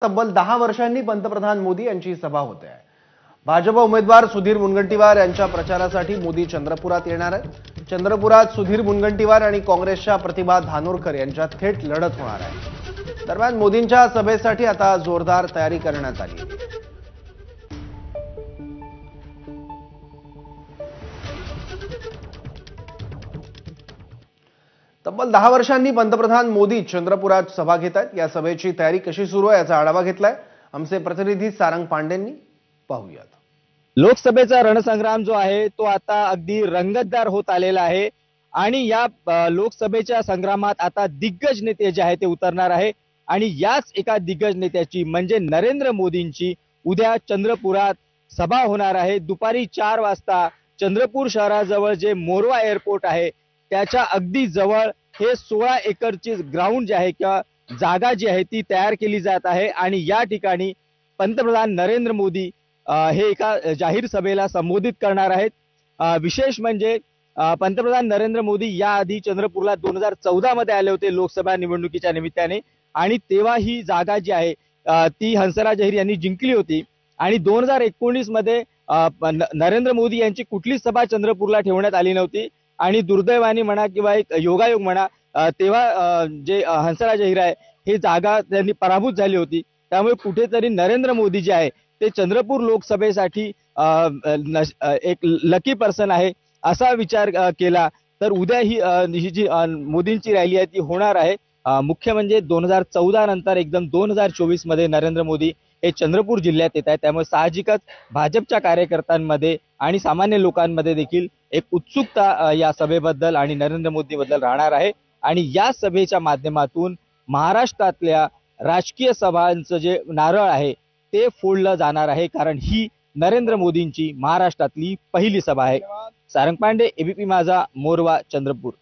तब्बल 10 वर्षांनी पंतप्रधान मोदी यांची सभा होते आहे। भाजप उमेदवार सुधीर मुनगंटीवार यांच्या प्रचारासाठी मोदी चंद्रपुरात येणार आहेत। चंद्रपुरात सुधीर मुनगंटीवार आणि काँग्रेसच्या प्रतिभा धानोरकर यांच्यात थेट लढत होणार आहे। दरम्यान मोदींच्या सभेसाठी आता जोरदार तयारी करण्यात आली आहे। तब्बल 10 वर्षांनी पंतप्रधान मोदी चंद्रपुरात सभा घेत आहेत। या सभेची तयारी कशी सुरू आहे याचा आढावा घेतलाय आमचे प्रतिनिधी सारंग पांडेंनी। पाहूयात। लोकसभेचा रणसंग्राम जो आहे तो आता अगदी रंगतदार होत आलेला आहे आणि या लोकसभेच्या संग्रामात आता दिग्गज नेते जे आहेत ते उतरणार आहे आणि याच एका दिग्गज नेत्याची म्हणजे नरेंद्र मोदींची उद्या चंद्रपुरात सभा होणार आहे। दुपारी 4 वाजता चंद्रपूर शहराजवळ जे मोरवा एअरपोर्ट आहे त्याच्या अगदी जवळ हे 16 एकरची ग्राउंड जे आहे किंवा जागा जी आहे ती तयार केली जात आहे आणि या ठिकाणी पंतप्रधान नरेंद्र मोदी हे एका जाहीर सभेला संबोधित करणार आहेत। विशेष म्हणजे पंतप्रधान नरेंद्र मोदी याआधी चंद्रपूरला 2014 मध्ये आले होते लोकसभा निवडणुकीच्या निमित्ताने आणि तेव्हा ही जागा जी आहे ती हंसराज अहिर यांनी जिंकली होती आणि 2019 मध्ये नरेंद्र मोदी यांची कुठलीच सभा चंद्रपूरला ठेवण्यात आली नव्हती आणि दुर्दैवाने म्हणा किंवा एक योगायोग म्हणा तेव्हा जे हंसराज अहिर आहे हे जागा त्यांनी पराभूत झाली होती। त्यामुळे कुठेतरी नरेंद्र मोदी जे आहे ते चंद्रपूर लोकसभेसाठी एक लकी पर्सन आहे असा विचार केला तर उद्या ही जी मोदींची रॅली आहे ती होणार आहे। मुख्य म्हणजे 2014 नंतर एकदम 2024 मध्ये नरेंद्र मोदी हे चंद्रपूर जिल्ह्यात येत आहेत। त्यामुळे साहजिकच भाजपच्या कार्यकर्त्यांमध्ये आणि सामान्य लोकांमध्ये देखील एक उत्सुकता या सभेबद्दल आणि नरेंद्र मोदी बद्दल राहणार आहे आणि या सभेच्या माध्यमातून महाराष्ट्रातल्या राजकीय सभांचं जे नारळ आहे ते फोडलं जाणार आहे कारण ही नरेंद्र मोदींची महाराष्ट्रातली पहिली सभा आहे। सारंग पांडे, एबीपी माझा, मोरवा, चंद्रपूर।